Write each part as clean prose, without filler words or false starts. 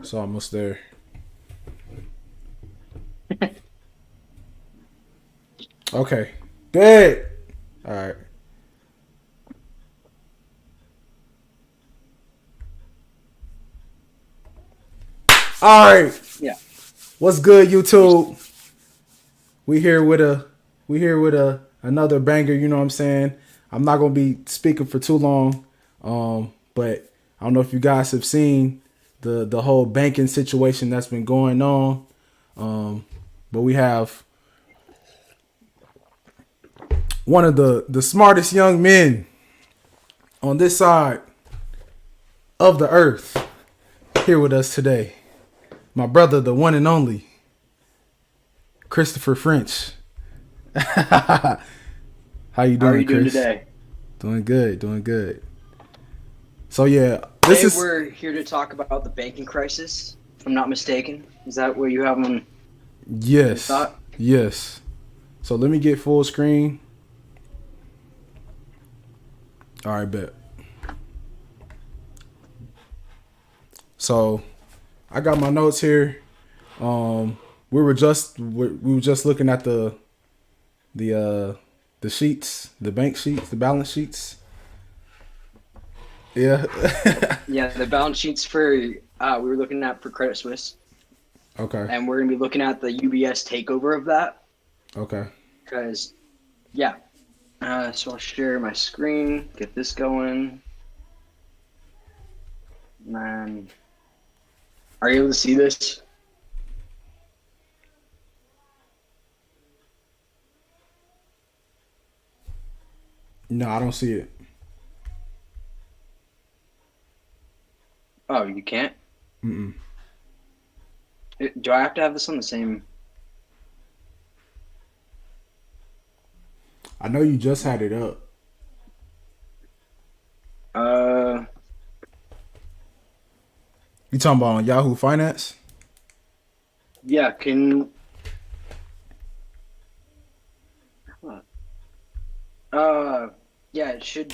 It's almost there. Okay. Good. All right. All right. Yeah. What's good, YouTube? We here with a another banger, you know what I'm saying? I'm not gonna be speaking for too long. But I don't know if you guys have seen the whole banking situation that's been going on. But we have one of the smartest young men on this side of the earth here with us today. My brother, the one and only Christopher French. How you How are doing, you doing Chris? today? Doing good, doing good. So yeah, this Today is we're here to talk about the banking crisis, if I'm not mistaken. Is that what you have on your yes, thought? yes. So let me get full screen. All right, bet. So I got my notes here. We were just looking at the sheets, the bank sheets, the balance sheets. Yeah. Yeah, the balance sheets for we were looking at for Credit Suisse, Okay. and we're gonna be looking at the UBS takeover of that. Okay. Because yeah, so I'll share my screen, get this going. Man, are you able to see this? No, I don't see it. Oh, you can't. Mm-mm. Do I have to have this on the same? I know you just had it up. Uh, You talking about on Yahoo Finance? yeah. Can yeah. It should.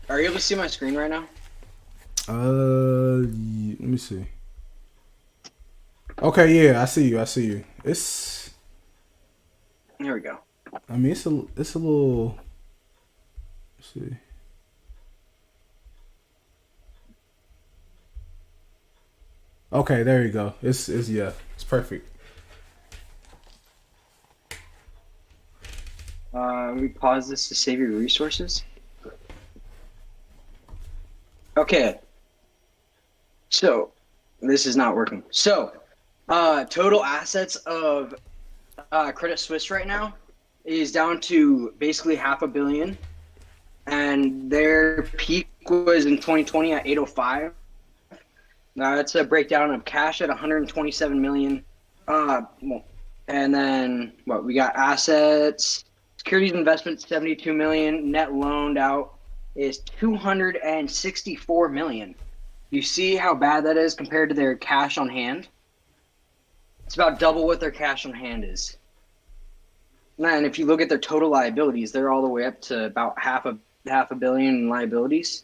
Are you able to see my screen right now? Let me see. Okay, yeah, I see you. I see you. Here we go. I mean, it's a little. Let's see. Okay, there you go. It's yeah, it's perfect. We pause this to save your resources. Okay, so this is not working. So, total assets of Credit Suisse right now is down to basically $500 million, and their peak was in 2020 at 805. Now that's a breakdown of cash at 127 million. Well, and then what we got assets, securities investments 72 million, net loaned out is 264 million. You see how bad that is compared to their cash on hand? It's about double what their cash on hand is. And if you look at their total liabilities, they're all the way up to about half a billion in liabilities.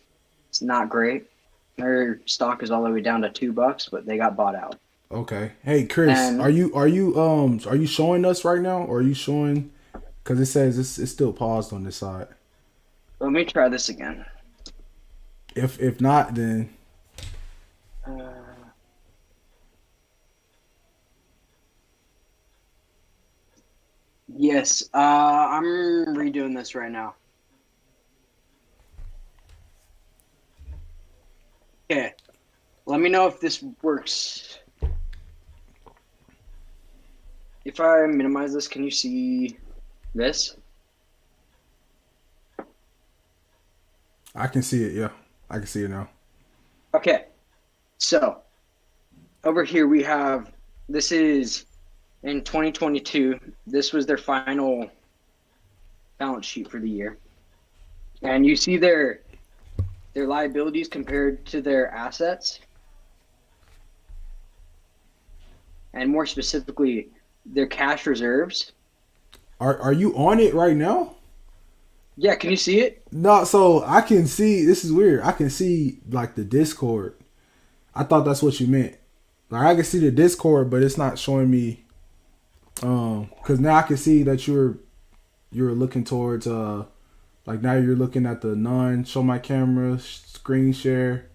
It's not great. Their stock is all the way down to $2, but they got bought out. Okay. Hey, Chris, And are you showing us right now, or are you showing? Because it says it's still paused on this side. let me try this again. If not, then Uh, yes, I'm redoing this right now. Okay, let me know if this works. If I minimize this, can you see this? I can see it. Yeah, I can see it now. Okay, so over here we have, this is in 2022. This was their final balance sheet for the year. And you see their liabilities compared to their assets, and more specifically, their cash reserves. Are you on it right now? Yeah, can you see it? No, so I can see. This is weird. I can see like the Discord. I thought that's what you meant. Like I can see the Discord, but it's not showing me. Because now I can see that you're looking towards like now you're looking at the none. Show my camera, screen share.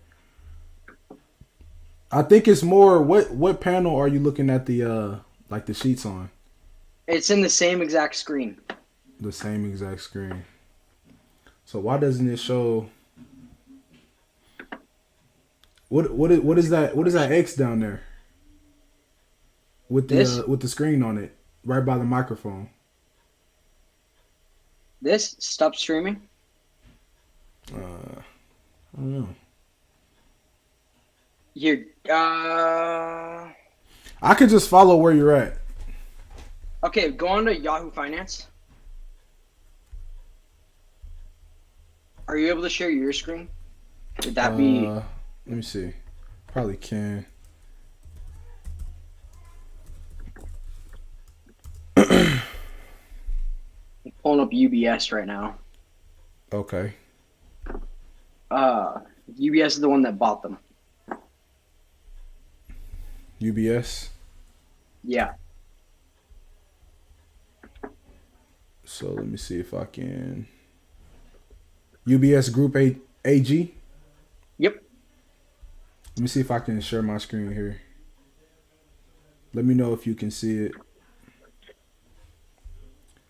I think it's more. What panel are you looking at the like the sheets on? It's in the same exact screen. The same exact screen. So why doesn't it show? What is that? What is that X down there? With the screen on it, right by the microphone. This stop streaming. I don't know. Here, I could just follow where you're at. okay, go on to Yahoo Finance. Are you able to share your screen? Would that be? Let me see. Probably can. I'm pulling up UBS right now. Okay. UBS is the one that bought them. UBS. Yeah. So let me see if I can. UBS Group AG. Yep. Let me see if I can share my screen here. Let me know if you can see it.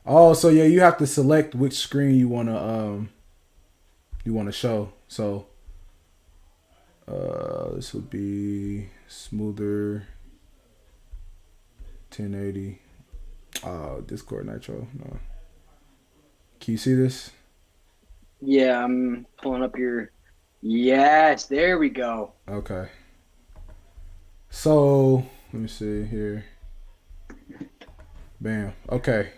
Oh, so yeah, you have to select which screen you wanna show. So this would be smoother 1080. Discord Nitro. No. Can you see this? Yeah, I'm pulling up your. Yes, there we go. Okay. So let me see here. Bam. Okay.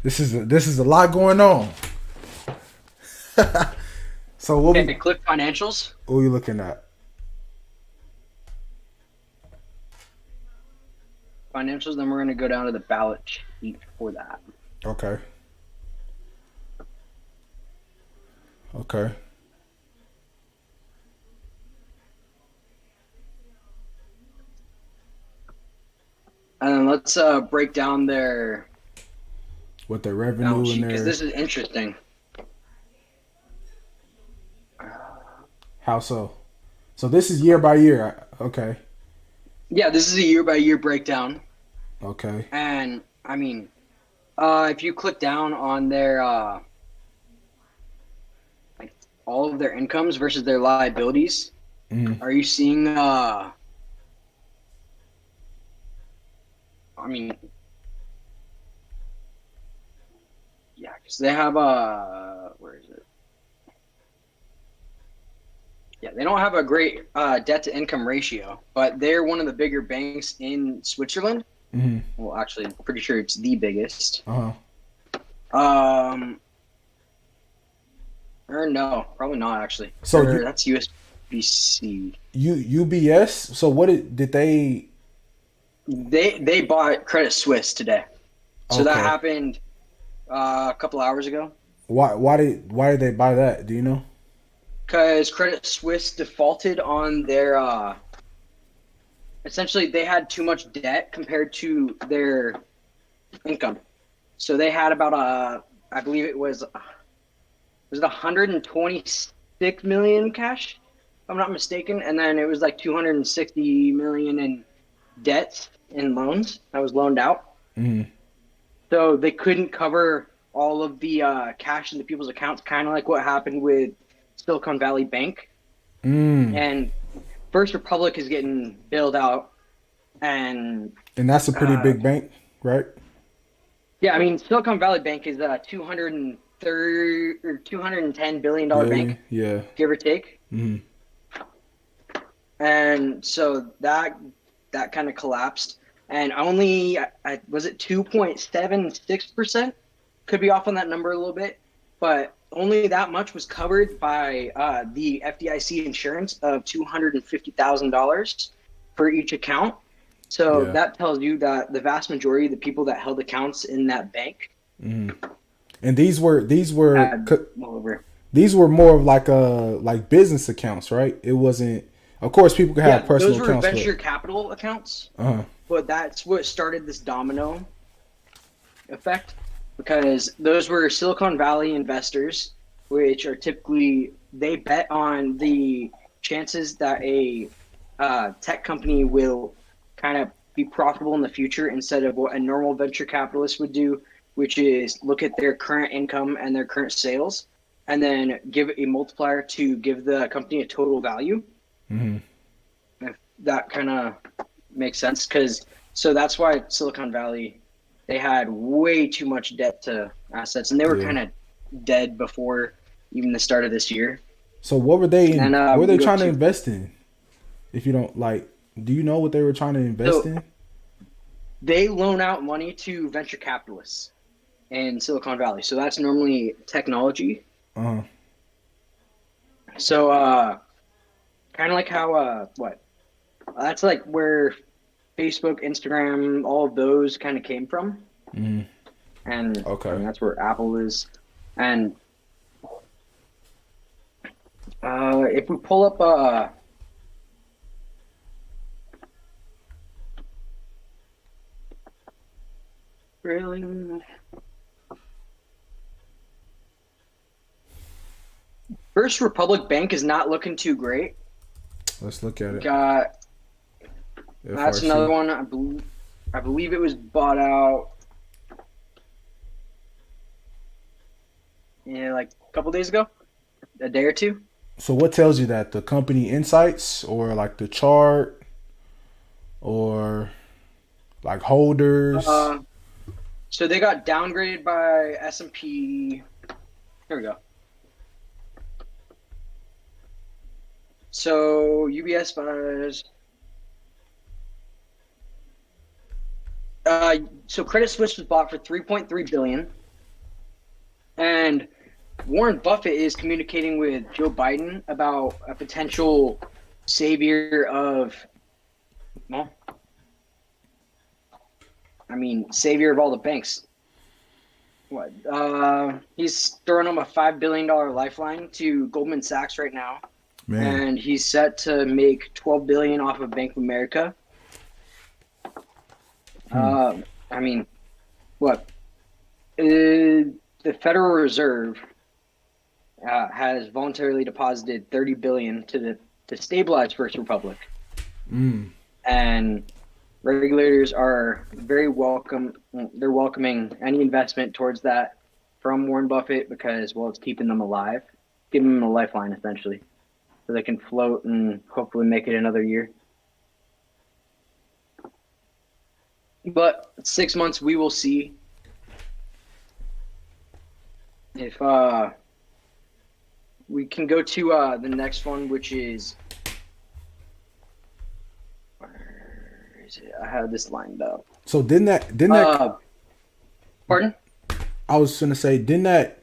This is a lot going on. So what Okay, click financials. are you looking at? Financials. Then we're gonna go down to the ballot sheet for that. Okay. Okay. And then let's break down their With their balance revenue sheet and because their this is interesting. how so? So this is year by year. Okay. Yeah, this is a year by year breakdown, Okay. and I mean, if you click down on their like all of their incomes versus their liabilities, are you seeing? I mean, yeah, because they have where is it? Yeah, they don't have a great debt to income ratio, but they're one of the bigger banks in Switzerland. Mm-hmm. Well, actually, I'm pretty sure it's the biggest. Uh-huh. Or no, probably not actually. So That's USBC. UBS. So what did they? They bought Credit Suisse today, so that Okay. happened a couple hours ago. Why did they buy that? Do you know? Because Credit Suisse defaulted on their essentially they had too much debt compared to their income. So they had about I believe it was 126 million cash, if I'm not mistaken, and then it was like 260 million in debts and loans that was loaned out. Mm-hmm. So they couldn't cover all of the cash into people's accounts, kind of like what happened with Silicon Valley Bank. And First Republic is getting bailed out, and that's a pretty big bank, right? yeah, I mean Silicon Valley Bank is a 230 or 210 billion-dollar bank, Yeah. give or take. Mm-hmm. And so that kind of collapsed, and only was it 2.76%? Could be off on that number a little bit, but only that much was covered by the FDIC insurance of $250,000 for each account. So Yeah. that tells you that the vast majority of the people that held accounts in that bank Mm-hmm. And these were had well over. these were more of like business accounts, right? It wasn't. Of course, people could have Yeah, personal those were accounts, venture but capital accounts, uh-huh. but that's what started this domino effect because those were Silicon Valley investors, which are typically they bet on the chances that a tech company will kind of be profitable in the future instead of what a normal venture capitalist would do, which is look at their current income and their current sales, and then give a multiplier to give the company a total value. Mm-hmm. If that kind of makes sense, because so that's why Silicon Valley they had way too much debt to assets, and they were Yeah. kind of dead before even the start of this year. So what were they in? And What were we they can go trying to to invest in? If you don't like, do you know what they were trying to invest so in? they loan out money to venture capitalists in Silicon Valley. So that's normally technology. Uh-huh. So kind of like how what that's like where Facebook, Instagram, all of those kind of came from, Mm-hmm. and I Okay. mean that's where Apple is. And if we pull up really First Republic Bank is not looking too great. Let's look at it. Got That's another FRC. one. I believe it was bought out. Yeah, like a couple days ago, a day or two. So what tells you that? The company insights or like the chart or like holders? Uh, so they got downgraded by S&P. Here we go. So UBS buys. So Credit Suisse was bought for 3.3 billion, and Warren Buffett is communicating with Joe Biden about a potential savior of, well, I mean, savior of all the banks. What? He's throwing him a $5 billion lifeline to Goldman Sachs right now, Man. and he's set to make 12 billion off of Bank of America. I mean, what? The Federal Reserve has voluntarily deposited 30 billion to stabilize First Republic, and regulators are very welcome. They're welcoming any investment towards that from Warren Buffett because, well, it's keeping them alive, giving them a lifeline essentially, so they can float and hopefully make it another year. But 6 months, we will see if we can go to the next one, which is where is it? I have this lined up. So didn't that Pardon? I was gonna say didn't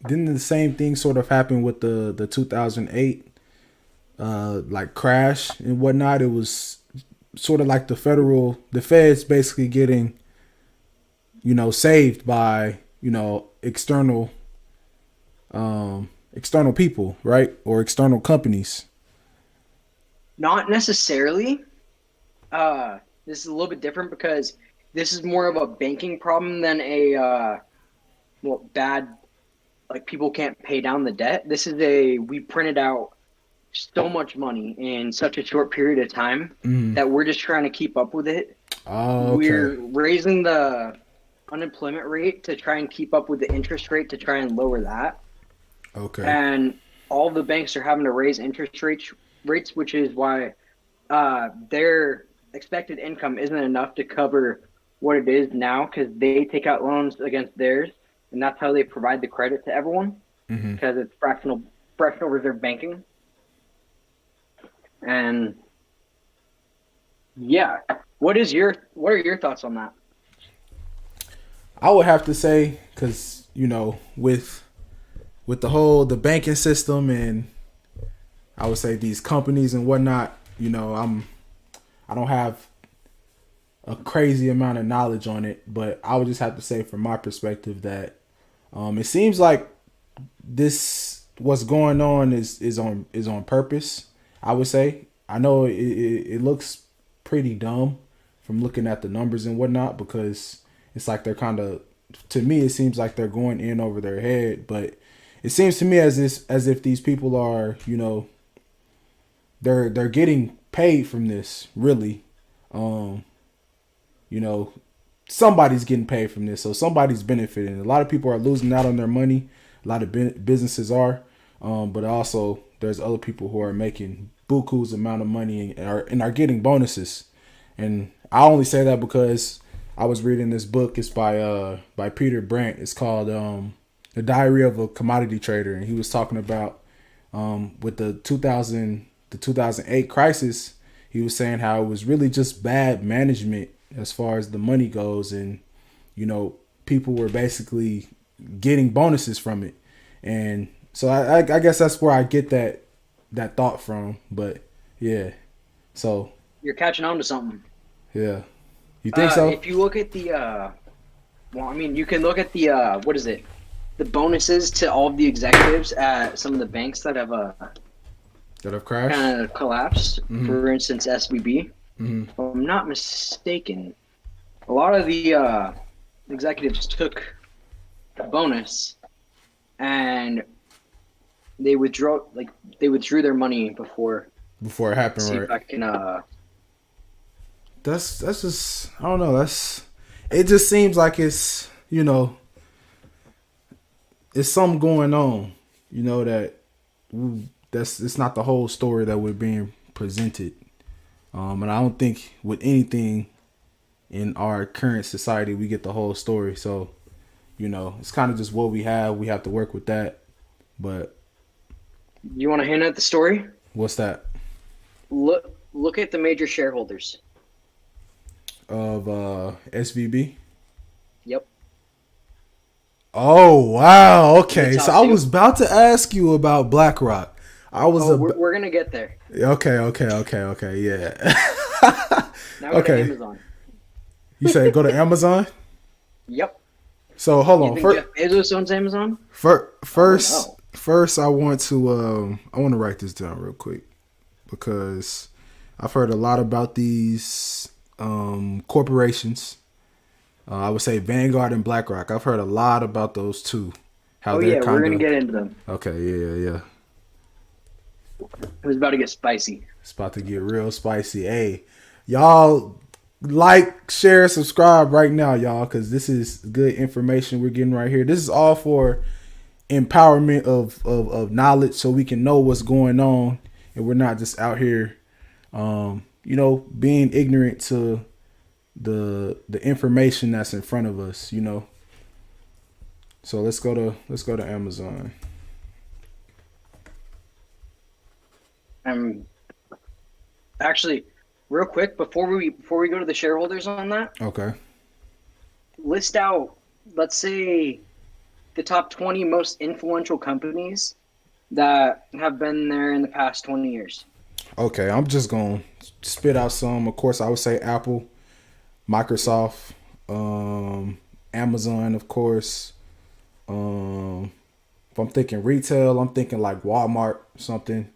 the same thing sort of happen with the 2008 like crash and whatnot? It was sort of like the feds basically getting, saved by, external people, right? Or external companies. Not necessarily. This is a little bit different because this is more of a banking problem than a bad, like people can't pay down the debt. This is we printed out so much money in such a short period of time that we're just trying to keep up with it. Oh, okay. We're raising the unemployment rate to try and keep up with the interest rate to try and lower that. Okay. And all the banks are having to raise interest rates, which is why their expected income isn't enough to cover what it is now because they take out loans against theirs, and that's how they provide the credit to everyone because it's fractional reserve banking. And yeah, what are your thoughts on that? I would have to say, because with the banking system and I would say these companies and whatnot, I don't have a crazy amount of knowledge on it, but I would just have to say from my perspective that it seems like this what's going on is on purpose. I would say. I know it looks pretty dumb from looking at the numbers and whatnot, because it's like they're kind of, to me it seems like they're going in over their head, but it seems to me as if these people are, they're getting paid from this, really. You know, somebody's getting paid from this, so somebody's benefiting. A lot of people are losing out on their money. A lot of businesses are, but also there's other people who are making buku's amount of money and are getting bonuses. And I only say that because I was reading this book. It's by Peter Brandt. It's called The Diary of a Commodity Trader, and he was talking about with the 2008 crisis. He was saying how it was really just bad management as far as the money goes, and people were basically getting bonuses from it. And so I guess that's where I get that thought from. But yeah, so You're catching on to something. yeah, you think so? If you look at the, you can look at the, what is it? The bonuses to all of the executives at some of the banks that have That have crashed. kind of collapsed. Mhm. For instance, SVB. Mm-hmm. If I'm not mistaken, a lot of the executives took a bonus and they withdrew their money before. Before it happened, See right? if I can. That's just, I don't know. It just seems like it's it's something going on. It's not the whole story that we're being presented. And I don't think with anything in our current society we get the whole story. So, it's kind of just what we have. We have to work with that. But You want to hint at the story? what's that? Look at the major shareholders. Of SVB? Yep. Oh, wow. Okay. The top So I two. was about to ask you about BlackRock. I was We're gonna get there. Okay, yeah. Now go to Okay. Amazon. You say go to Amazon? Yep. So hold You on. think Jeff Bezos owns Amazon? First, Oh, first, I want to write this down real quick, because I've heard a lot about these corporations. I would say Vanguard and BlackRock. I've heard a lot about those two. How Oh they're yeah, we're kinda- gonna get into them. Okay, yeah. It was about to get spicy. It's about to get real spicy. Hey, y'all, like, share, subscribe right now, y'all, because this is good information we're getting right here. This is all for empowerment of knowledge, so we can know what's going on, and we're not just out here, being ignorant to the information that's in front of us. So let's go to Amazon. Actually, real quick before we go to the shareholders on that, Okay. list out, let's say, the top 20 most influential companies that have been there in the past 20 years. Okay, I'm just gonna spit out some. Of course, I would say Apple, Microsoft, Amazon, of course. If I'm thinking retail, I'm thinking like Walmart, something.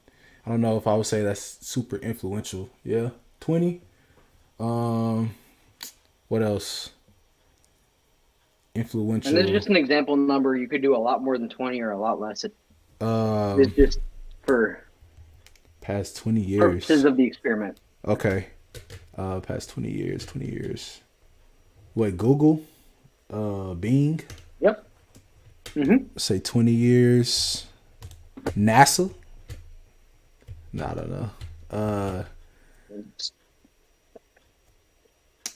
I don't know if I would say that's super influential. Yeah, 20. What else? Influential. And this is just an example number. You could do a lot more than 20 or a lot less. It's just for past 20 years. purposes of the experiment. Okay. Past 20 years. What, Google? Bing? Yep. Mm-hmm. Say 20 years. NASA? No, I don't know.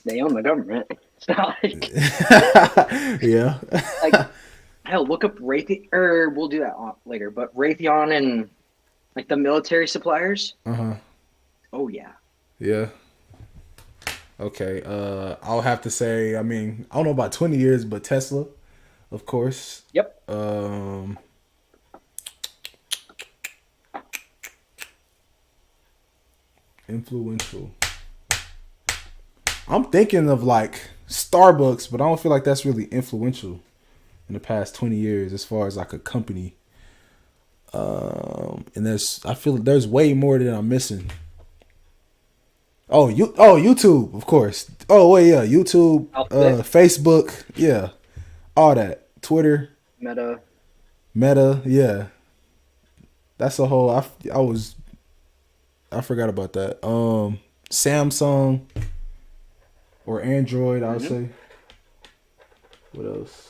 They own the government. It's not like, Yeah. hell, look up Raytheon, or we'll do that later, but Raytheon and like the military suppliers. Uh-huh. Oh, yeah. Yeah. Okay. I'll have to say, I don't know about 20 years, but Tesla, of course. Yep. Influential. I'm thinking of like Starbucks, but I don't feel like that's really influential in the past 20 years as far as like a company. And I feel there's way more that I'm missing. YouTube, of course. Oh wait, yeah, YouTube, Alphabet, Facebook, yeah, all that. Twitter, Meta. Meta, yeah. That's a whole. I forgot about that. Samsung or Android, I would Hmm. say. What else?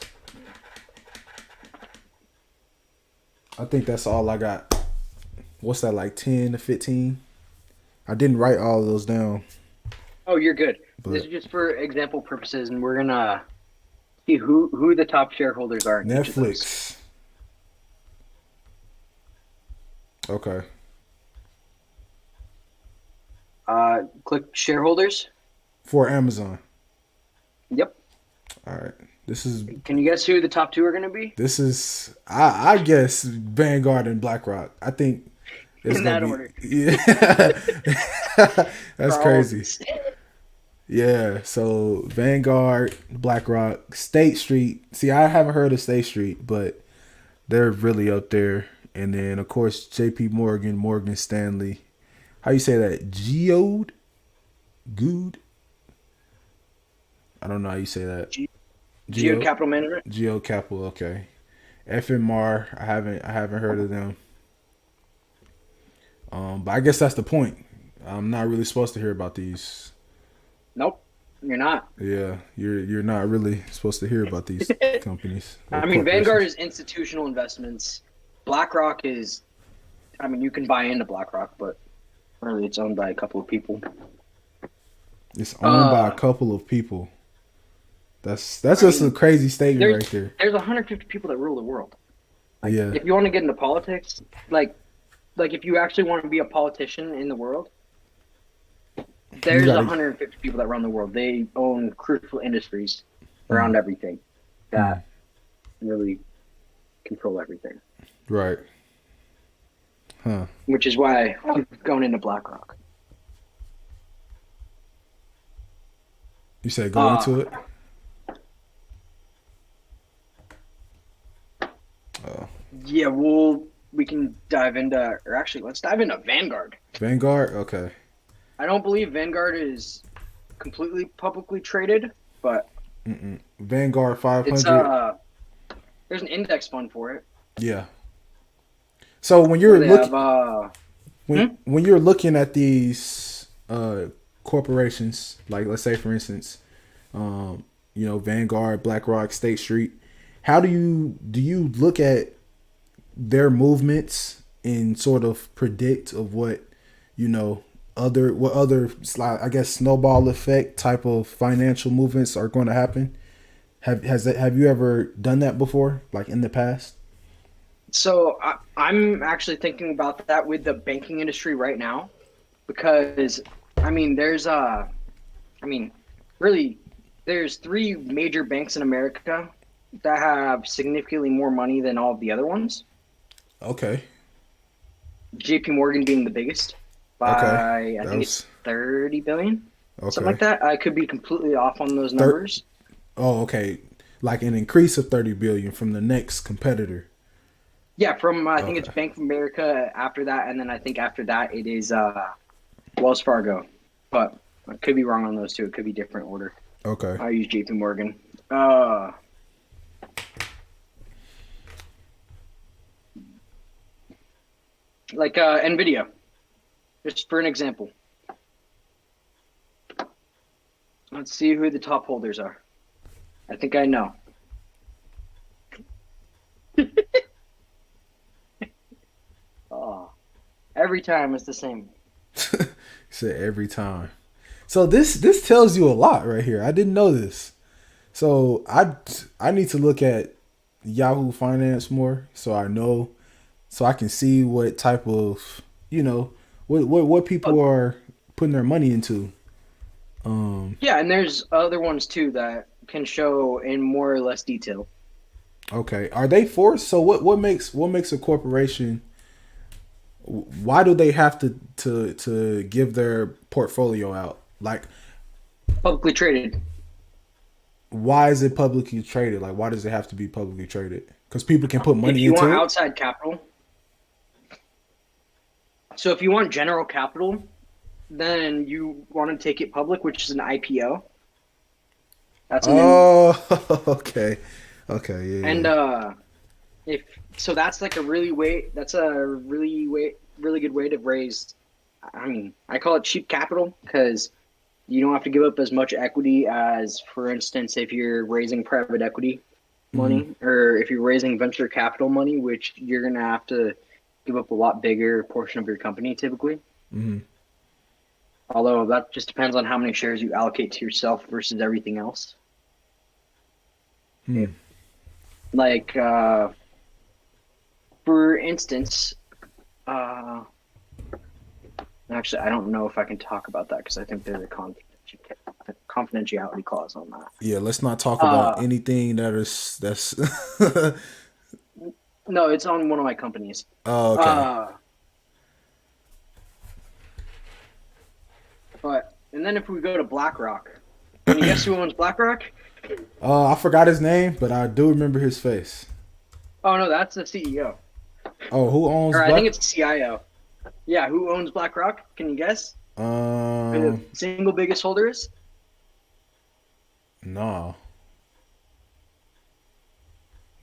I think that's all I got. What's that, like 10 to 15? I didn't write all of those down, Oh, you're good. This but is just for example purposes, and we're gonna see who the top shareholders are in each of those. Netflix. Okay. Click shareholders. For Amazon. Yep. All right. This is Can you guess who the top two are gonna be I guess Vanguard and BlackRock. I think it's in gonna that be order? yeah. That's crazy. Charles. Yeah. So Vanguard, BlackRock, State Street. See, I haven't heard of State Street, but they're really up there. And then of course J.P. Morgan, Morgan Stanley. How you say that? Geode? Good? I don't know how you say that. Geo Geo Capital Management. Geo Capital, okay. FMR, I haven't heard of them. But I guess that's the point. I'm not really supposed to hear about these. Nope, you're not. Yeah, you're not really supposed to hear about these companies or I mean, Vanguard corporations. is institutional investments. BlackRock is, I mean, you can buy into BlackRock, but really it's owned by a couple of people. It's owned by a Uh, couple of people. That's I just a mean, crazy statement there's right there. there's 150 people that rule the world. Like, Yeah. if you want to get into politics, like if you actually want to be a politician in the world, You there's gotta 150 people that run the world. They own crucial industries around everything that really control everything, right. Huh. which is why I'm going into BlackRock. You said go Uh, into it? Oh. yeah, we can dive into, or actually, let's dive into Vanguard. Vanguard? Okay. I don't believe Vanguard is completely publicly traded, but Vanguard it's 500. there's an index fund for it. Yeah. So when Where you're they looking have when you're looking at these corporations, like let's say for instance, Vanguard, BlackRock, State Street, how do you look at their movements and sort of predict of what other I guess snowball effect type of financial movements are going to happen? Have you ever done that before, like in the past? So I'm actually thinking about that with the banking industry right now, because I mean, really, there's three major banks in America that have significantly more money than all of the other ones. Okay. JP Morgan being the biggest Okay. by I That think it's was 30 billion, something okay. like that. I could be completely off on those Thir- numbers. oh, okay. Like an increase of 30 billion from the next competitor. Yeah, from I think it's Okay. Bank of America after that, and then I think after that it is Wells Fargo. But I could be wrong on those two. It could be different order. Okay. I use JP Morgan. Uh, like Nvidia, just for an example. Let's see who the top holders are. I think I know. Oh, every time it's the same. Said every time. So this tells you a lot right here. I didn't know this. So I need to look at Yahoo Finance more so I know so I can see what type of what people Oh, are putting their money into. yeah, and there's other ones too that can show in more or less detail. Okay. Are they forced? So what makes a corporation, why do they have to give their portfolio out? Like, Publicly traded. why is it publicly traded? Like, why does it have to be publicly traded? Because people can put If money you want into it. outside capital, So if you want general capital, then you want to take it public, which is an IPO. That's an in, Oh, okay. Okay, yeah, and yeah. if so, that's like a really way. That's a really good way to raise. I mean, I call it cheap capital because you don't have to give up as much equity as, for instance, if you're raising private equity Hmm. money or if you're raising venture capital money, which you're gonna have to give up a lot bigger portion of your company typically. Hmm. Although that just depends on how many shares you allocate to yourself versus everything else. Hmm. If, like, for instance, uh, actually, I don't know if I can talk about that because I think there's a confidentiality clause on that. Yeah, let's not talk about Uh, anything that's no, it's on one of my companies. Oh, okay. Uh, and then if we go to BlackRock, can you guess who owns BlackRock? I forgot his name, but I do remember his face. Oh no, that's the CEO, Oh, who owns or I think Black? it's CIO. Yeah, who owns BlackRock? Can you guess who the Um, single biggest holder is? no.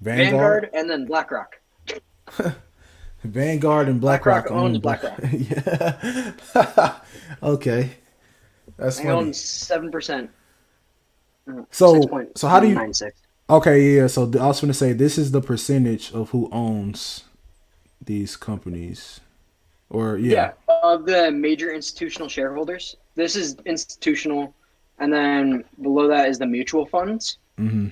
Vanguard, Vanguard and then BlackRock. Vanguard, and BlackRock BlackRock owns own Black. BlackRock. Yeah. Okay, that's They funny. own 7%, six So, point so how do you? 96. Okay, yeah. So I was going to say this is the percentage of who owns these companies, or yeah. Yeah, of the major institutional shareholders. This is institutional, and then below that is the mutual funds. Hmm.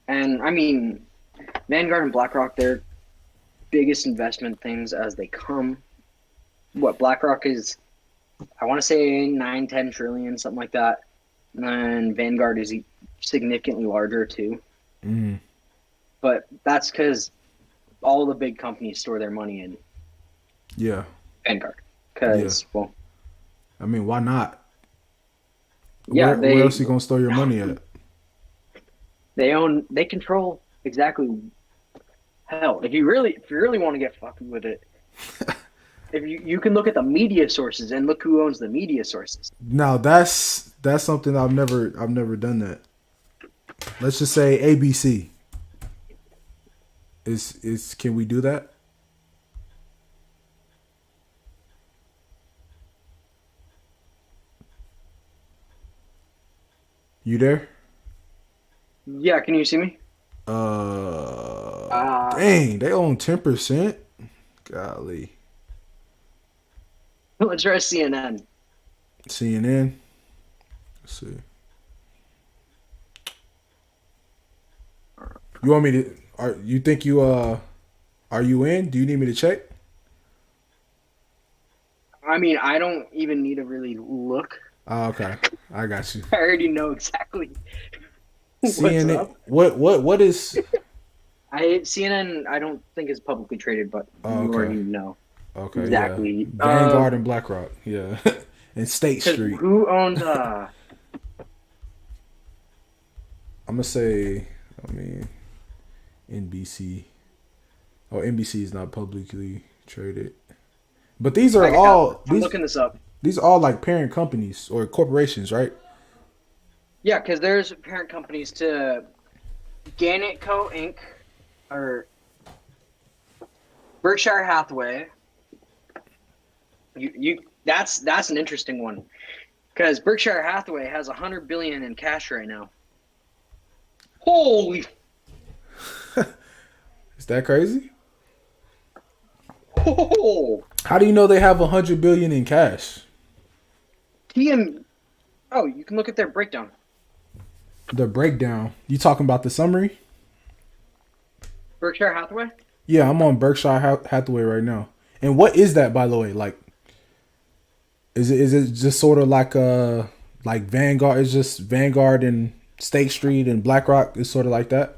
And I mean, Vanguard and BlackRock, they're biggest investment things as they come. What BlackRock is, I want to say 9, 10 trillion, something like that. And then Vanguard is significantly larger too. Hmm. But that's because all the big companies store their money in Yeah. Vanguard. Yeah. Because, well, I mean, why not? yeah, Where else you gonna store your money at? they control exactly. Hell, if you really want to get fucking with it, if you can look at the media sources and look who owns the media sources. Now that's something I've never done that. Let's just say ABC is can we do that? You there? Yeah, can you see me? Uh, Dang, they own 10%. Golly, let's try CNN. CNN. Let's see. You want me to? Are you think you are you in? Do you need me to check? I mean, I don't even need to really look. Oh, okay, I got you. I already know exactly what's CNN. up. What is? I CNN. I don't think is publicly traded, but Oh, you okay. already know Okay, yeah. exactly. Vanguard and BlackRock, yeah, and State Because Street. who owns I'm gonna say, I mean, NBC. Oh, NBC is not publicly traded, but these are I got, all I'm looking this up. these are all like parent companies or corporations, right? Yeah, because there's parent companies to Gannett Co. Inc. or Berkshire Hathaway. You that's an interesting one because Berkshire Hathaway has 100 billion in cash right now. Holy, Is that crazy? oh, How do you know they have 100 billion in cash? TM. Oh, you can look at their breakdown. The breakdown. You talking about the summary? Berkshire Hathaway. Yeah, I'm on Berkshire Hathaway right now. And what is that, by the way? Like, is it just sort of like Vanguard? It's just Vanguard and State Street and BlackRock is sort of like that.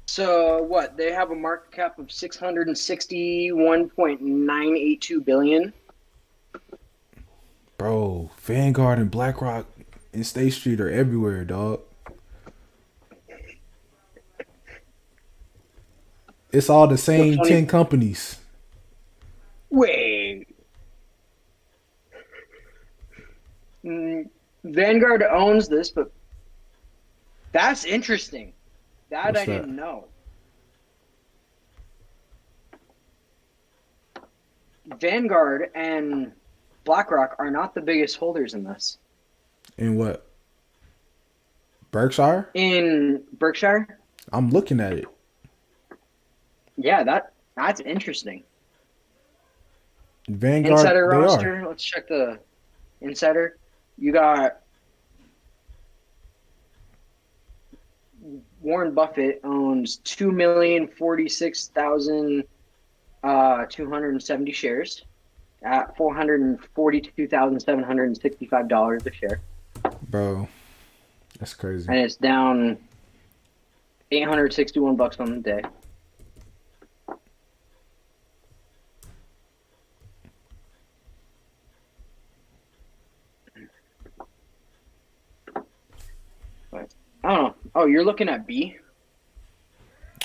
So what? They have a market cap of 661.982 billion. Bro, Vanguard and BlackRock and State Street are everywhere, dog. It's all the So same 10 20. companies. Vanguard owns this, but that's interesting. That What's I that? didn't know. Vanguard and BlackRock are not the biggest holders in this. In what? Berkshire? In Berkshire? I'm looking at it. Yeah, that's interesting. Vanguard, Insider they roster. are. Let's check the insider. You got Warren Buffett owns 2,046,270 shares at $442,765 a share, Bro, that's crazy. and it's down $861 on the day. I don't know. Oh, you're looking at B?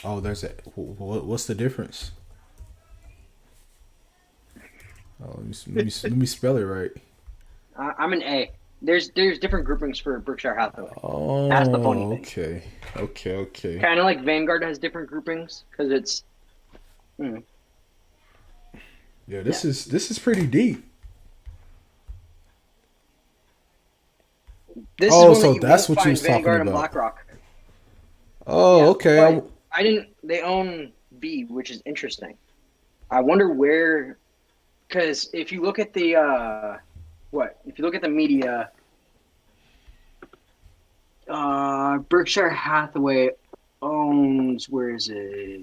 Oh, there's a. What's the difference? Oh, let me spell it right. I'm an A. There's different groupings for Berkshire Hathaway. Oh, That's the funny thing. okay. Kind of like Vanguard has different groupings because it's. Yeah, this is pretty deep. This Oh, is one so that you that's won't what you find was talking Vanguard and about. BlackRock. Oh, Yeah, okay. but I didn't. They own B, which is interesting. I wonder where, because if you look at the if you look at the media, Berkshire Hathaway owns, where is it?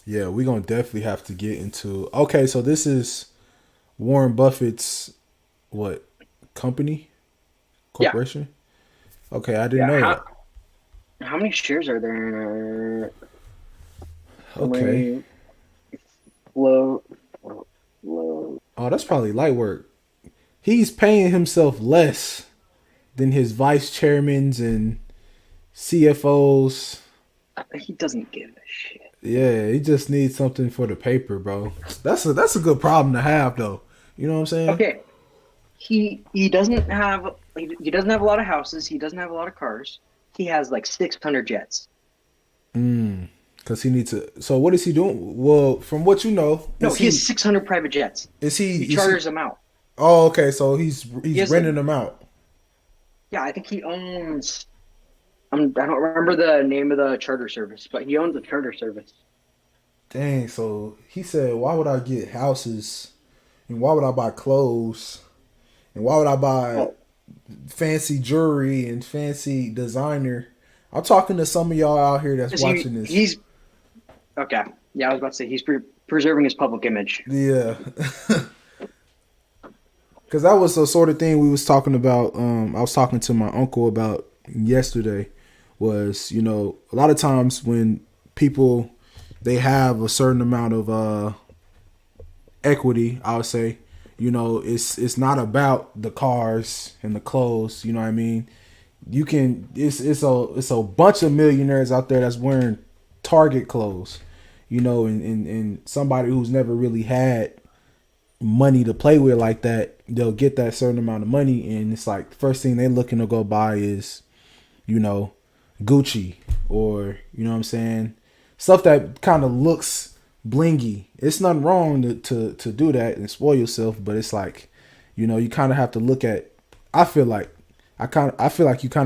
Yeah, we're gonna definitely have to get into. Okay, so this is Warren Buffett's what company Yeah, corporation? Okay, I didn't yeah. know that. How many shares are there? How Okay. many flow? Flow. Oh, that's probably light work. He's paying himself less than his vice chairmans and CFOs. He doesn't give a shit. Yeah, he just needs something for the paper, bro. That's a good problem to have, though. You know what I'm saying? Okay, he doesn't have he doesn't have a lot of houses. He doesn't have a lot of cars. He has like 600 jets. Because he needs to. So what is he doing? Well, from what you know, No, he has 600 private jets. is he He is he? charters them out. Oh, okay. So he's He has renting them out. Yeah, I think he owns. I don't remember the name of the charter service, but he owns a charter service. Dang. So he said, "Why would I get houses? And why would I buy clothes? And why would I buy Oh, fancy jewelry and fancy designer?" I'm talking to some of y'all out here that's 'cause watching this. he's okay. Yeah, I was about to say he's preserving his public image. Yeah. Because that was the sort of thing we was talking about. I was talking to my uncle about yesterday. Was, a lot of times when people they have a certain amount of equity, I would say, it's not about the cars and the clothes. You know what I mean? You can it's a bunch of millionaires out there that's wearing Target clothes. And somebody who's never really had money to play with like that, they'll get that certain amount of money, and it's like the first thing they looking to go buy is, Gucci, or what I'm saying, stuff that kind of looks blingy. It's nothing wrong to do that and spoil yourself, but it's like, you kind of have to look at. I feel like you kind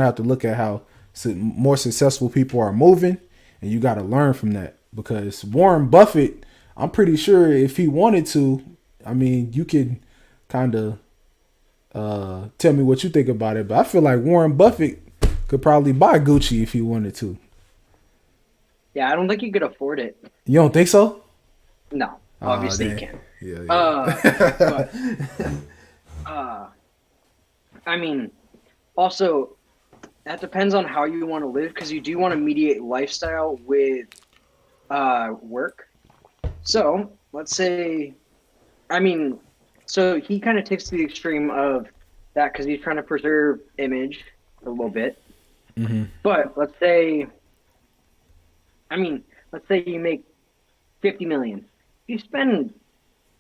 of have to look at how more successful people are moving, and you got to learn from that, because Warren Buffett, I'm pretty sure if he wanted to, I mean, you could kind of tell me what you think about it, but I feel like Warren Buffett could probably buy Gucci if he wanted to. Yeah, I don't think you could afford it. You don't think so? No, Oh, obviously you dang. can't. Yeah. But I mean, also that depends on how you want to live, because you do want to mediate lifestyle with work. So let's say, so he kind of takes to the extreme of that because he's trying to preserve image a little bit. Mm-hmm. But let's say I mean, let's say you make 50 million. You spend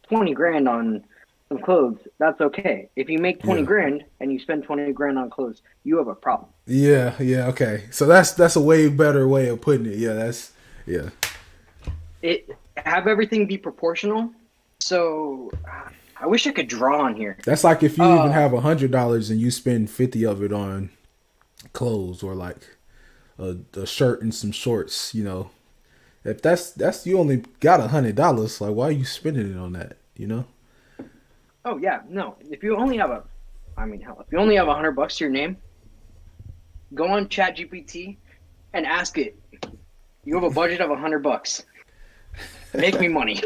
20 grand on some clothes, that's okay. If you make 20 Yeah. grand and you spend 20 grand on clothes, you have a problem. Yeah, yeah, okay. So that's a way better way of putting it. Yeah, that's yeah. It have everything be proportional. So I wish I could draw on here. That's like if you even Uh have $100 and you spend 50 of it on clothes or like a shirt and some shorts, you know. If that's you only got $100, like why are you spending it on that, you know? oh yeah, no. If you only have a I mean hell, if you only have $100 to your name, go on ChatGPT and ask it. You have a budget of $100. Make me money.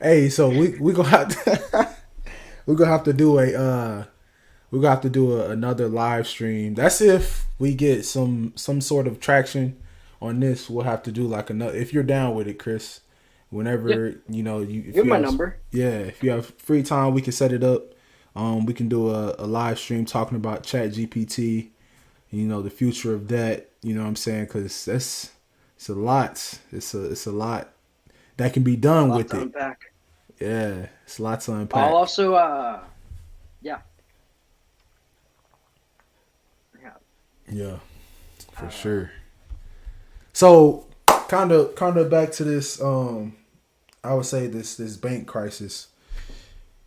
Hey, so we gonna have to we're gonna have to do a we're gonna have to do another live stream. That's if we get some sort of traction on this. We'll have to do like another if you're down with it, Chris. Yeah, Whenever you know you you if have you my have number. yeah if you have free time, we can set it up. We can do a live stream talking about Chat GPT. You know the future of that. You know what I'm saying? Because that's it's a lot. It's a lot that can be A done lot with to it. unpack. Yeah, it's lots to I'll unpack. also yeah, yeah. Yeah, for Uh, sure. So kind of back to this. I would say this bank crisis.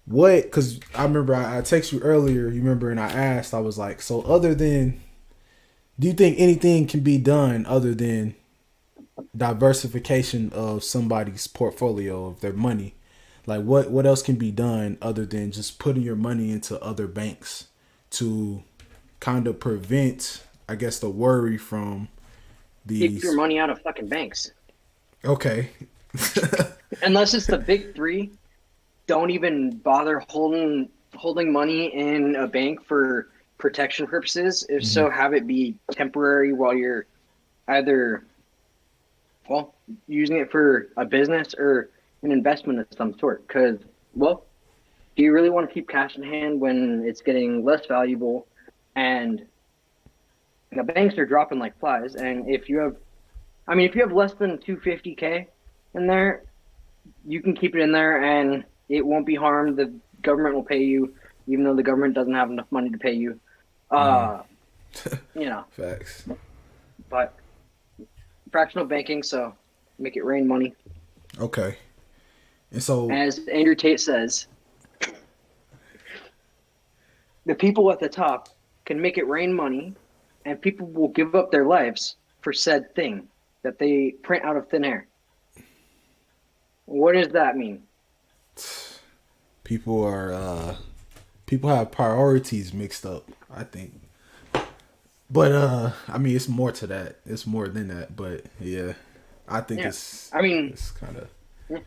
What? Because I remember I texted you earlier. You remember, and I asked. I was like, so other than, do you think anything can be done other than diversification of somebody's portfolio of their money? Like what else can be done other than just putting your money into other banks to kind of prevent, I guess, the worry from keep your these. money out of fucking banks. Okay. Unless it's the big three, don't even bother holding money in a bank for protection purposes. If Hmm. so, have it be temporary while you're either well using it for a business or an investment of some sort. Because well, do you really want to keep cash in hand when it's getting less valuable and the banks are dropping like flies? And if you have, I mean, if you have less than 250K in there, you can keep it in there and it won't be harmed. The government will pay you, even though the government doesn't have enough money to pay you. Hmm. Uh, you know, Facts. but fractional banking, so make it rain money. Okay. And so, As Andrew Tate says, the people at the top can make it rain money, and people will give up their lives for said thing that they print out of thin air. What does that mean? people are people have priorities mixed up, I think. But I mean it's more to that. It's more than that, but yeah. I think Yeah, I mean, it's kind of yeah,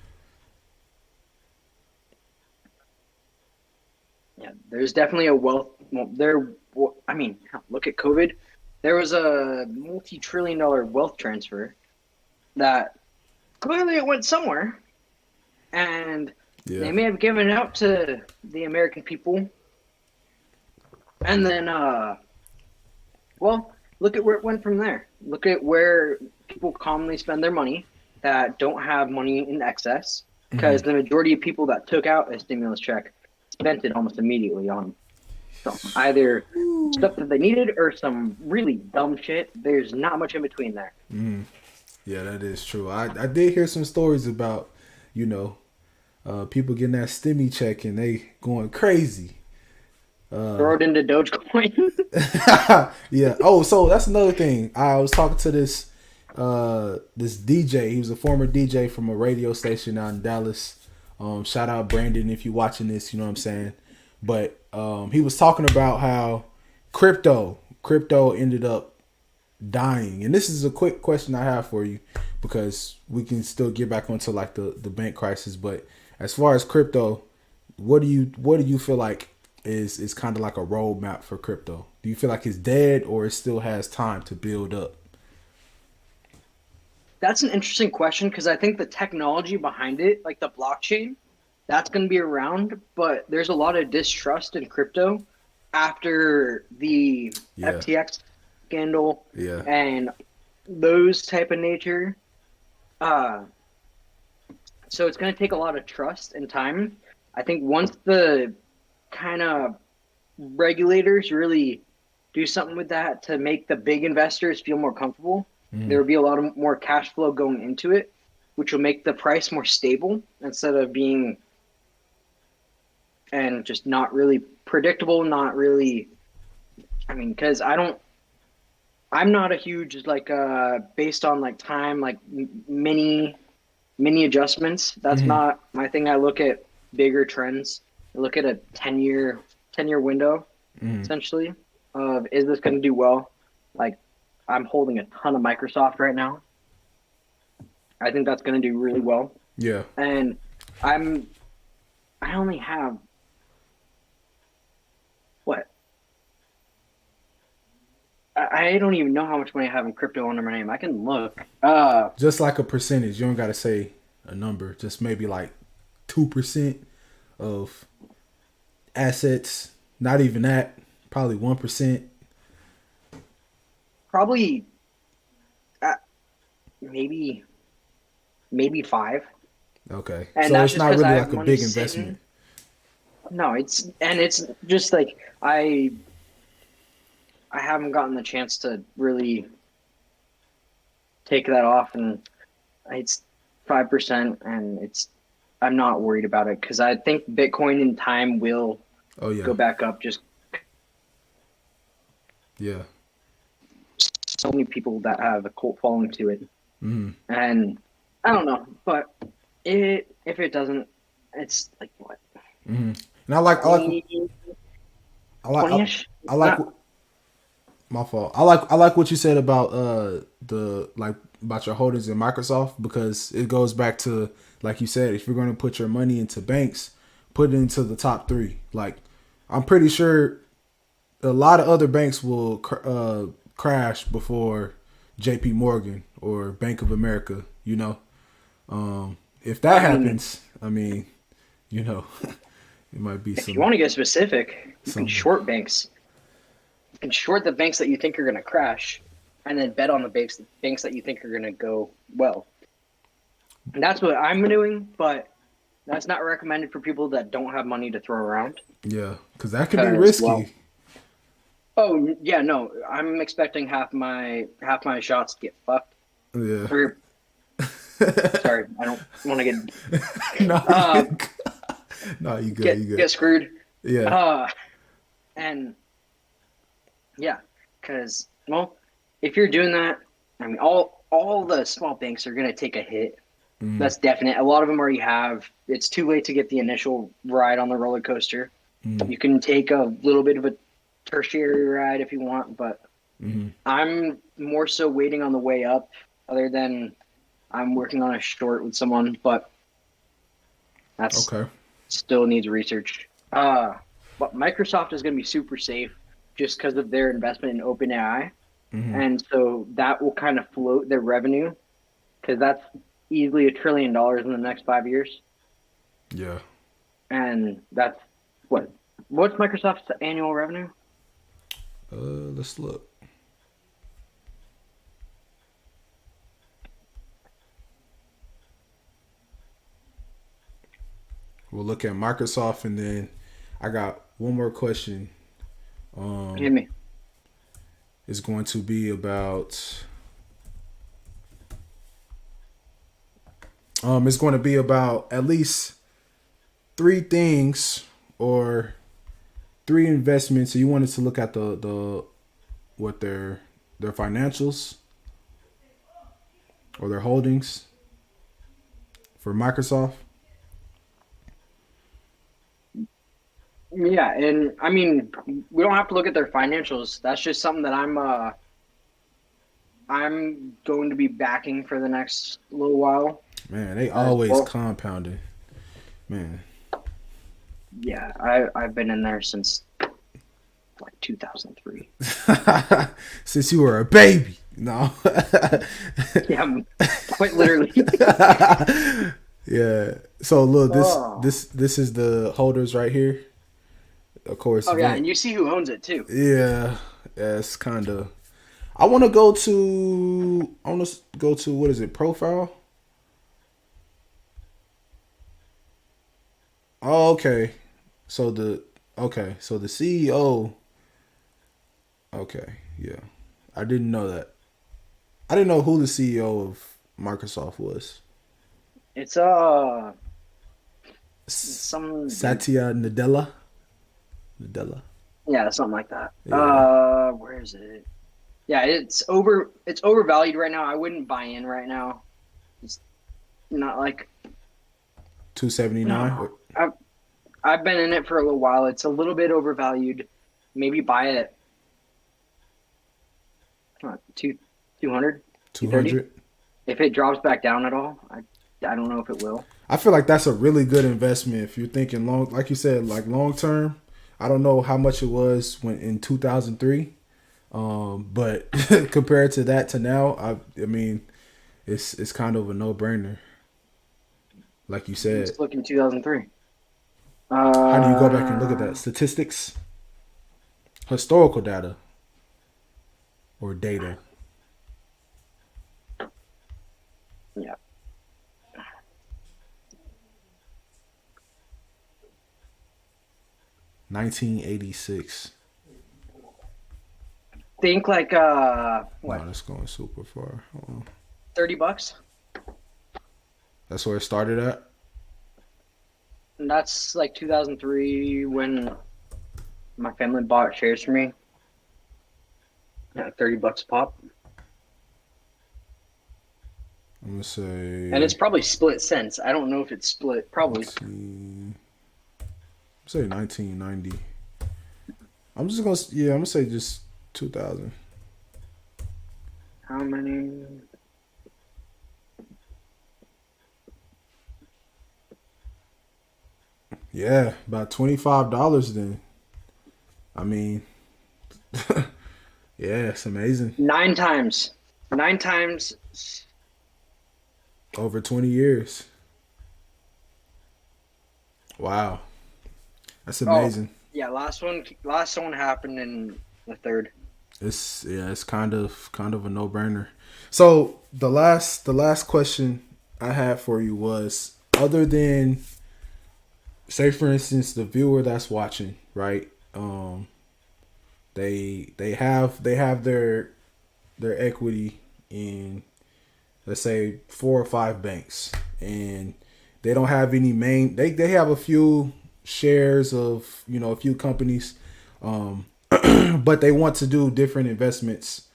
yeah, there's definitely a wealth. Well, there, well, I mean, look at COVID. There was a multi-trillion-dollar wealth transfer that clearly it went somewhere, and yeah. they may have given it out to the American people, and then, well, look at where it went from there. Look at where people commonly spend their money that don't have money in excess, Hmm. because the majority of people that took out a stimulus check spent it almost immediately on some either stuff that they needed or some really dumb shit. There's not much in between there. Hmm. Yeah, that is true. I did hear some stories about, you know, people getting that stimmy check and they going crazy. Throw it into Dogecoin. Yeah. Oh, so that's another thing. I was talking to this DJ. He was a former DJ from a radio station out in Dallas. Shout out Brandon if you're watching this. You know what I'm saying. But he was talking about how crypto ended up dying. And this is a quick question I have for you because we can still get back onto like the bank crisis. But as far as crypto, what do you feel like is kind of like a roadmap for crypto? Do you feel like it's dead or it still has time to build up? That's an interesting question because I think the technology behind it, like the blockchain, that's going to be around, but there's a lot of distrust in crypto after the Yeah, FTX scandal yeah. and those type of nature. Uh, so it's going to take a lot of trust and time. I think once the kind of regulators really do something with that to make the big investors feel more comfortable, there Mm, will be a lot of more cash flow going into it, which will make the price more stable instead of being and just not really predictable, not really. I mean, because I'm not a huge like based on like time like mini adjustments. That's mm, not my thing. I look at bigger trends. I look at a 10-year window mm. essentially of is this going to do well? Like I'm holding a ton of Microsoft right now. I think that's going to do really well. Yeah. And I'm I only have what I don't even know how much money I have in crypto under my name. I can look. Just like a percentage. You don't got to say a number. Just maybe like 2% of assets. Not even that. Probably 1%. Probably uh, maybe five. Okay. And So that's it's just not because I really have like a money big sitting. investment. No, it's just like I haven't gotten the chance to really take that off, and it's 5%, and it's I'm not worried about it because I think Bitcoin in time will Oh, yeah. go back up. Just Yeah. so many people that have a cult following to it, Mm, and I don't know, but if it doesn't, it's like what mm. And twenty I like, I, 20ish. I It's like, not. my fault. I like what you said about the like about your holdings in Microsoft because it goes back to like you said if you're going to put your money into banks, put it into the top 3. Like I'm pretty sure a lot of other banks will crash before J.P. Morgan or Bank of America. You know, if that I mean, happens, I mean, you know, it might be if you want to get specific, you can some. short banks. You can short the banks that you think are going to crash, and then bet on the banks that you think are going to go well. And that's what I'm doing, but that's not recommended for people that don't have money to throw around. Yeah, because that can be Because, well, risky. oh yeah, no, I'm expecting half my shots to get fucked. Yeah. Or sorry, I don't want to No, uh, no, you good. You good. get screwed. Yeah. Uh, and yeah, because well, if you're doing that, I mean, all the small banks are gonna take a hit. Mm, That's definite. A lot of them already have. It's too late to get the initial ride on the roller coaster. mm, You can take a little bit of a tertiary ride if you want, but mm. I'm more so waiting on the way up. Other than I'm working on a short with someone, but that's Okay. still needs research. But Microsoft is going to be super safe just because of their investment in OpenAI, Mm, and so that will kind of float their revenue because that's easily $1 trillion in the next 5 years, yeah. and that's what what's Microsoft's annual revenue? Let's look. We'll look at Microsoft, and then I got one more question. Give Um, me. it's going to be about. It's going to be about at least 3 things or 3 investments. So you wanted to look at the what their financials or their holdings for Microsoft. Yeah, and I mean, we don't have to look at their financials. That's just something that I'm going to be backing for the next little while Man, they as always well. compounding. Man. Yeah, I've been in there since like 2003. Since you were a baby. No. Yeah, quite literally. Yeah. So look, this Oh. this this is the holders right here. Of course, Oh yeah, Vent. and you see who owns it too. Yeah. Yeah, it's kind of. I want to go to. I want to go to what is it? Profile. Oh, okay. So the so the CEO. Okay, yeah, I didn't know that. I didn't know who the CEO of Microsoft was. It's some dude. Satya Nadella. Nadella. Yeah, something like that. Yeah, Where is it? Yeah, it's overvalued right now. I wouldn't buy in right now. It's not like 279. I've I've been in it for a little while. It's a little bit overvalued. Maybe buy it two 200, 230. 200. If it drops back down at all, I don't know if it will. I feel like that's a really good investment if you're thinking long, like you said, like long term. I don't know how much it was when in 2003, but compared to that to now, I mean, it's kind of a no brainer. Like you said, Let's look in 2003. how do you go back and look at that statistics, historical data, or data? Yeah. 1986. Think like No, what, that's going super far. Hold on. $30? That's where it started at. And that's like 2003 when my family bought shares for me. Yeah, $30 a pop. I'm gonna say. And it's probably split since. I don't know if it's split. Probably. 19, say 1990. I'm just gonna yeah. I'm gonna say just 2000. How many? Yeah, about $25 then. I mean, yeah, it's amazing. 9 times. 9 times. Over 20 years. Wow, that's Oh, amazing. yeah. Last one happened in the third. It's yeah, it's kind of a no brainer. So the last question I had for you was other than say for instance the viewer that's watching, right? They have their equity in let's say 4 or 5 banks and they don't have any main they have a few shares of a few companies but they want to do different investments.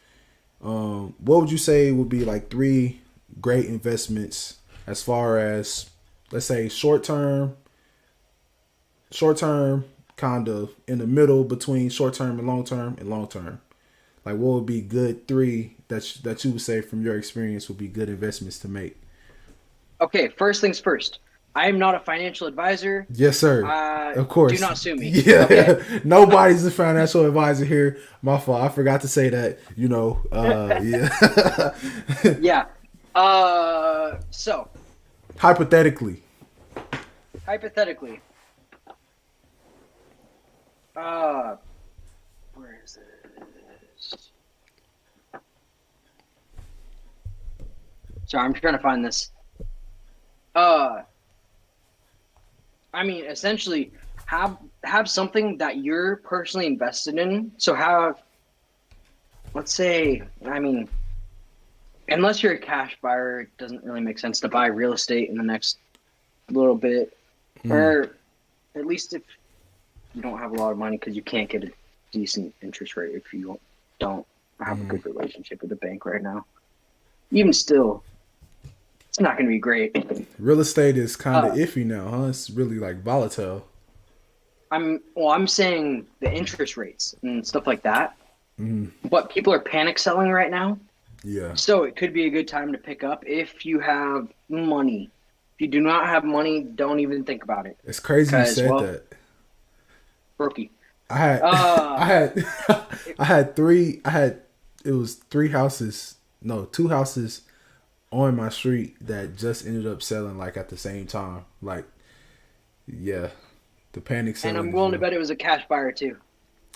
What would you say would be like 3 great investments as far as let's say short term kind of in the middle between short term and long term, like what would be good 3 that you would say from your experience would be good investments to make? Okay, first things first. I am not a financial advisor. Yes, sir. Of Do course. not sue me. Okay. Yeah. Nobody's a financial advisor here. My fault. I forgot to say that. Yeah. Yeah. So Hypothetically. hypothetically, uh, where is this? Sorry, I'm trying to find this. Uh, I mean, essentially, have something that you're personally invested in. So let's say, I mean, unless you're a cash buyer, it doesn't really make sense to buy real estate in the next little bit, or at least if you don't have a lot of money because you can't get a decent interest rate if you don't have a good relationship with the bank right now. Even still, it's not going to be great. Real estate is kind of iffy now, huh? It's really like volatile. I'm saying the interest rates and stuff like that. But people are panic selling right now. Yeah. So it could be a good time to pick up if you have money. If you do not have money, don't even think about it. It's crazy you said Well, that. Brokey. I had it was 3 houses, no, 2 houses on my street that just ended up selling like at the same time. Like, yeah, the panic selling. And I'm willing to bet it was a cash buyer too.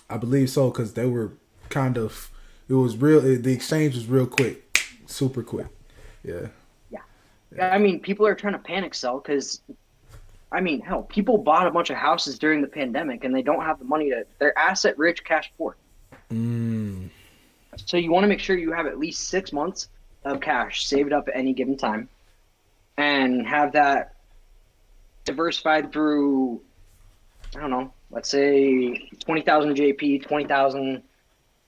I believe so because they were kind of. It was real. The exchange was real quick, super quick. Yeah. Yeah. I mean, people are trying to panic sell because I mean, hell, people bought a bunch of houses during the pandemic and they don't have the money to. They're asset rich, cash poor. Mm. So you want to make sure you have at least 6 months of cash saved up at any given time, and have that diversified through, I don't know, let's say 20,000 JP, 20,000,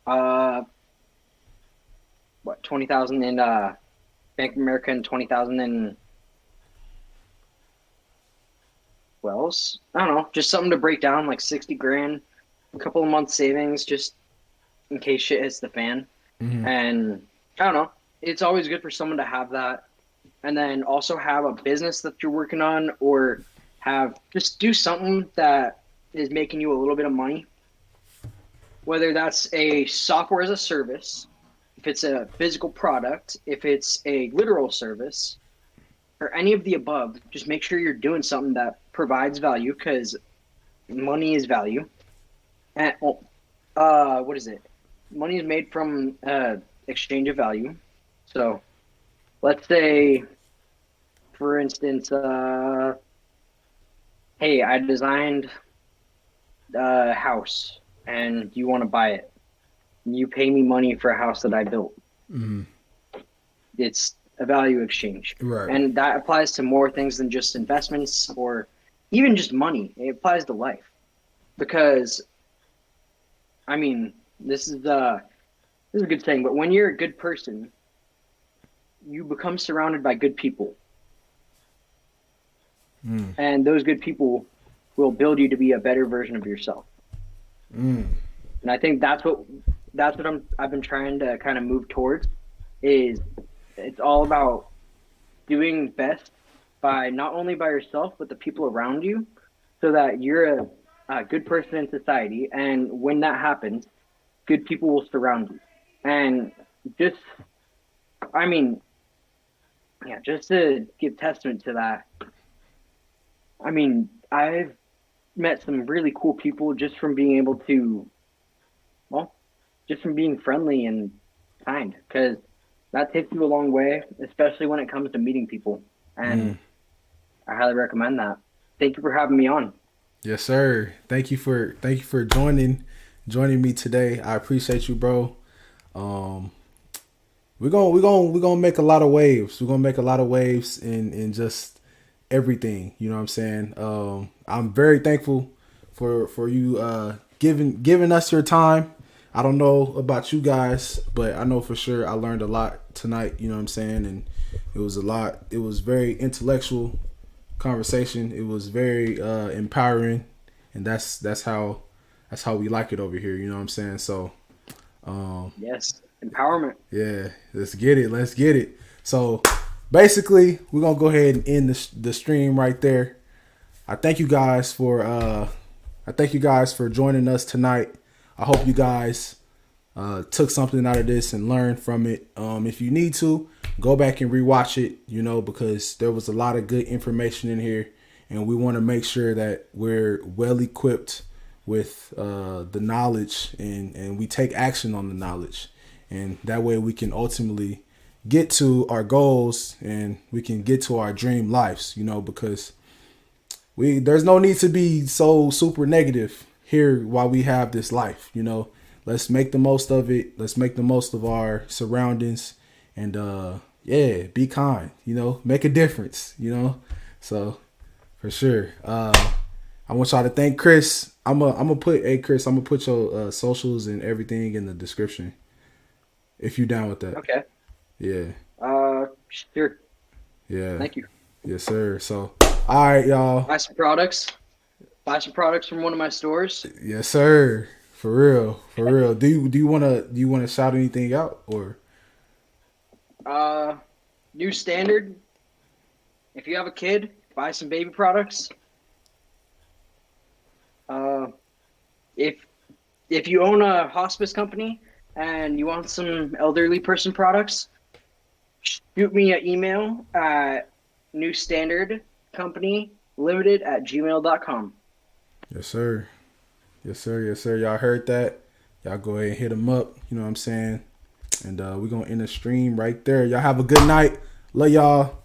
uh, 20,000 in Bank of America, and 20,000 in Wells. I don't know, just something to break down, like 60 grand, a couple of months savings, just in case shit hits the fan. Mm-hmm. And I don't know, it's always good for someone to have that. And then also have a business that you're working on, or have just do something that is making you a little bit of money. Whether that's a software as a service, if it's a physical product, if it's a literal service, or any of the above, just make sure you're doing something that provides value, because money is value. And what is it? Money is made from exchange of value. So let's say, for instance, hey, I designed a house and you want to buy it. You pay me money for a house that I built. Mm-hmm. It's a value exchange. Right. And that applies to more things than just investments or even just money. It applies to life. Because, I mean, this is a good saying, but when you're a good person, you become surrounded by good people. Mm. And those good people will build you to be a better version of yourself. Mm. And I think that's what I've been trying to kind of move towards. Is it's all about doing best by not only by yourself but the people around you, so that you're a good person in society. And when that happens, good people will surround you. And just, I mean, yeah, just to give testament to that, I mean, I've met some really cool people just from being able to, well, just from being friendly and kind, because that takes you a long way, especially when it comes to meeting people. And I highly recommend that. Thank you for having me on. Yes, sir. Thank you for joining me today. I appreciate you, bro. We're gonna make a lot of waves. We're gonna make a lot of waves in just everything. You know what I'm saying? I'm very thankful for you giving us your time. I don't know about you guys, but I know for sure I learned a lot tonight. You know what I'm saying? And it was a lot. It was very intellectual conversation. It was very empowering, and that's how we like it over here. You know what I'm saying? So, Yes, empowerment. yeah, let's get it. So, basically, we're gonna go ahead and end the stream right there. I thank you guys for joining us tonight. I hope you guys took something out of this and learned from it. If you need to, go back and rewatch it, because there was a lot of good information in here, and we want to make sure that we're well equipped with the knowledge, and we take action on the knowledge, and that way we can ultimately get to our goals and we can get to our dream lives, because there's no need to be so super negative here while we have this life. Let's make the most of it. Let's make the most of our surroundings, and be kind, make a difference, so for sure. I want y'all to thank Chris. I'm gonna put your socials and everything in the description if you down with that. Okay. Yeah. Sure. Yeah. Thank you. Yes, sir. So, all right, y'all. Buy some products. Buy some products from one of my stores. Yes, sir. For real. Do you wanna shout anything out, or? New standard. If you have a kid, buy some baby products. If you own a hospice company and you want some elderly person products, shoot me an email at newstandardcompanylimited@gmail.com. Yes, sir. Y'all heard that? Y'all go ahead and hit them up. You know what I'm saying? And we're gonna end the stream right there. Y'all have a good night. Love y'all.